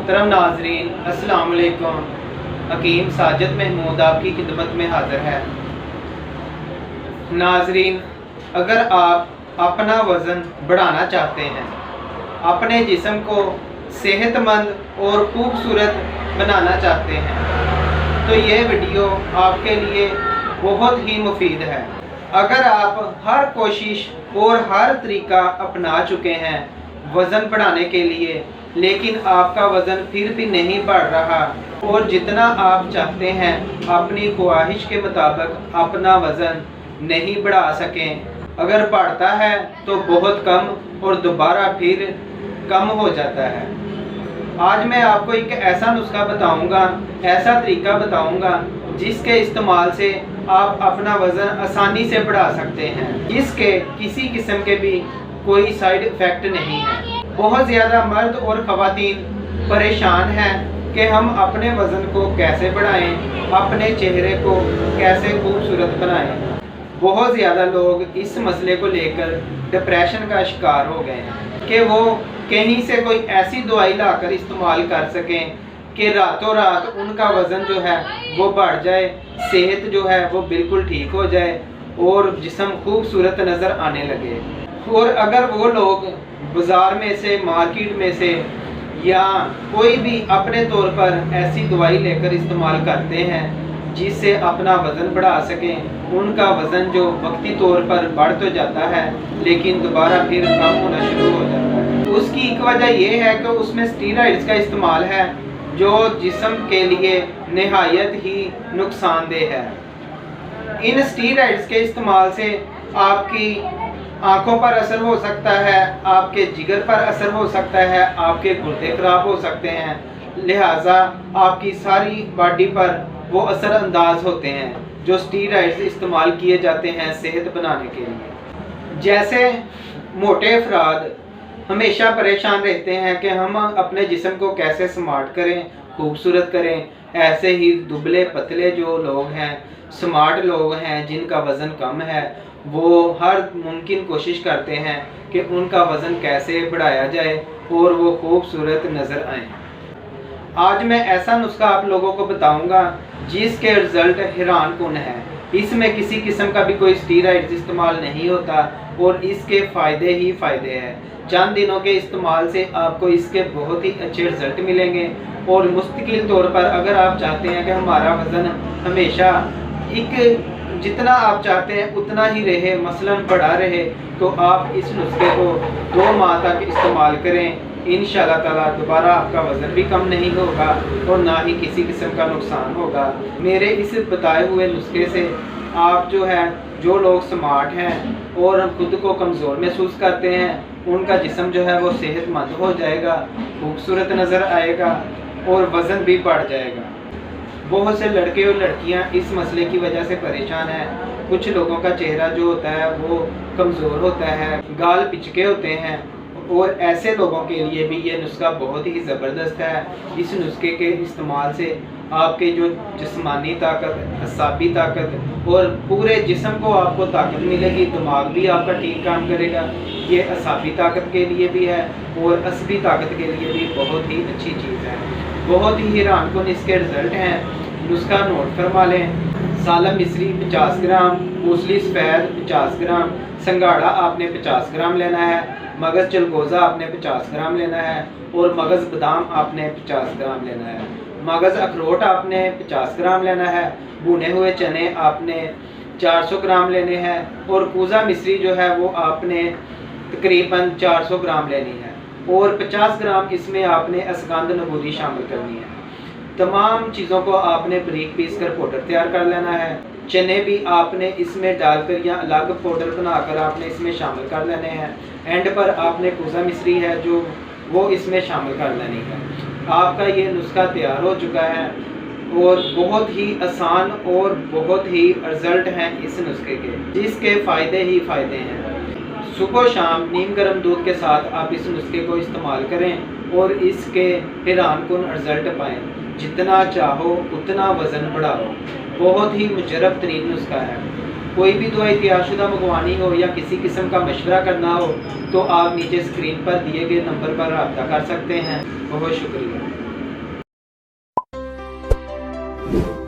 मोहतरम नाजरीन, अस्सलाम वालेकुम। हकीम साजिद महमूद आपकी खिदमत में हाजिर है। नाजरीन, अगर आप अपना वज़न बढ़ाना चाहते हैं, अपने जिस्म को सेहतमंद और ख़ूबसूरत बनाना चाहते हैं, तो ये वीडियो आपके लिए बहुत ही मुफीद है। अगर आप हर कोशिश और हर तरीका अपना चुके हैं वज़न बढ़ाने के लिए, लेकिन आपका वज़न फिर भी नहीं बढ़ रहा और जितना आप चाहते हैं अपनी ख्वाहिश के मुताबिक अपना वज़न नहीं बढ़ा सकें, अगर बढ़ता है तो बहुत कम और दोबारा फिर कम हो जाता है। आज मैं आपको एक ऐसा नुस्खा बताऊंगा, ऐसा तरीका बताऊंगा जिसके इस्तेमाल से आप अपना वज़न आसानी से बढ़ा सकते हैं, जिसके किसी किस्म के भी कोई साइड इफ़ेक्ट नहीं है। बहुत ज़्यादा मर्द और ख़वातीन परेशान हैं कि हम अपने वज़न को कैसे बढ़ाएं, अपने चेहरे को कैसे खूबसूरत बनाएं। बहुत ज़्यादा लोग इस मसले को लेकर डिप्रेशन का शिकार हो गए हैं कि वो कहीं से कोई ऐसी दवाई लाकर इस्तेमाल कर सकें कि रातों रात उनका वज़न जो है वो बढ़ जाए, सेहत जो है वो बिल्कुल ठीक हो जाए और जिस्म खूबसूरत नज़र आने लगे। और अगर वो लोग बाज़ार में से, मार्केट में से या कोई भी अपने तौर पर ऐसी दवाई लेकर इस्तेमाल करते हैं जिससे अपना वज़न बढ़ा सकें, उनका वज़न जो वक्ती तौर पर बढ़ तो जाता है लेकिन दोबारा फिर कम होना शुरू हो जाता है। उसकी एक वजह यह है कि उसमें स्टीरॉइड्स का इस्तेमाल है जो जिस्म के लिए नहायत ही नुकसानदेह है। इन स्टीरॉइड्स के इस्तेमाल से आपकी आँखों पर असर हो सकता है, आपके जिगर पर असर हो सकता है, आपके गुर्दे खराब हो सकते हैं, लिहाजा आपकी सारी बॉडी पर वो असर अंदाज होते हैं जो स्टीरॉइड्स इस्तेमाल किए जाते हैं सेहत बनाने के लिए। जैसे मोटे अफराद हमेशा परेशान रहते हैं कि हम अपने जिस्म को कैसे स्मार्ट करें, खूबसूरत करें, ऐसे ही दुबले पतले जो लोग हैं, स्मार्ट लोग हैं जिनका वज़न कम है, वो हर मुमकिन कोशिश करते हैं कि उनका वज़न कैसे बढ़ाया जाए और वो खूबसूरत नज़र आए। आज मैं ऐसा नुस्खा आप लोगों को बताऊंगा जिसके रिज़ल्ट हैरान कुन है। इसमें किसी किस्म का भी कोई स्टीरॉइड्स इस्तेमाल नहीं होता और इसके फ़ायदे ही फ़ायदे हैं। चंद दिनों के इस्तेमाल से आपको इसके बहुत ही अच्छे रिज़ल्ट मिलेंगे और मुस्तकिल तौर पर अगर आप चाहते हैं कि हमारा वज़न हमेशा एक जितना आप चाहते हैं उतना ही रहे, मसलन बढ़ा रहे, तो आप इस नुस्खे को 2 माह तक इस्तेमाल करें। इंशाअल्लाह ताला दोबारा आपका वज़न भी कम नहीं होगा और ना ही किसी किस्म का नुकसान होगा। मेरे इस बताए हुए नुस्खे से आप जो लोग स्मार्ट हैं और खुद को कमज़ोर महसूस करते हैं, उनका जिस्म जो है वो सेहतमंद हो जाएगा, खूबसूरत नज़र आएगा और वज़न भी बढ़ जाएगा। बहुत से लड़के और लड़कियां इस मसले की वजह से परेशान हैं। कुछ लोगों का चेहरा जो होता है वो कमज़ोर होता है, गाल पिचके होते हैं और ऐसे लोगों के लिए भी ये नुस्खा बहुत ही ज़बरदस्त है। इस नुस्खे के इस्तेमाल से आपके जो जिस्मानी ताकत, असाबी ताकत और पूरे जिस्म को आपको ताकत मिलेगी, दिमाग भी आपका ठीक काम करेगा। ये असाबी ताकत के लिए भी है और असबी ताकत के लिए भी बहुत ही अच्छी चीज़ है। बहुत ही हैरान कुन इसके रिज़ल्ट हैं। नुस्खा नोट फरमा लें। सालम मिश्री 50 ग्राम, मूसली सफ़ेद 50 ग्राम, संगाड़ा आपने 50 ग्राम लेना है, मगज़ चलगोज़ा आपने 50 ग्राम लेना है और मगज़ बादाम आपने 50 ग्राम लेना है। मगज़ अखरोट आपने 50 ग्राम लेना है। भुने हुए चने आपने 400 ग्राम लेने हैं और कूज़ा मिश्री जो है वो आपने तकरीबन 400 ग्राम लेनी है और 50 ग्राम इसमें आपने असगंध नबूरी शामिल करनी है। तमाम चीज़ों को आपने बारीक पीस कर पाउडर तैयार कर लेना है। चने भी आपने इसमें डालकर या अलग पाउडर बनाकर आपने इसमें शामिल कर लेने हैं। एंड पर आपने कूज़ा मिश्री है जो वो इसमें शामिल कर लेनी है। आपका ये नुस्खा तैयार हो चुका है और बहुत ही आसान और बहुत ही रिज़ल्ट हैं इस नुस्खे के, जिसके फ़ायदे ही फ़ायदे हैं। सुबह शाम नीम गर्म दूध के साथ आप इस नुस्खे को इस्तेमाल करें और इसके हैरान कुन रिज़ल्ट पाएँ। जितना चाहो उतना वज़न बढ़ाओ। बहुत ही मुजरब तरीन नुस्खा है। कोई भी दवाई तैयारशुदा मंगवानी हो या किसी किस्म का मशवरा करना हो तो आप नीचे स्क्रीन पर दिए गए नंबर पर रब्ता कर सकते हैं। बहुत शुक्रिया। धन्यवाद।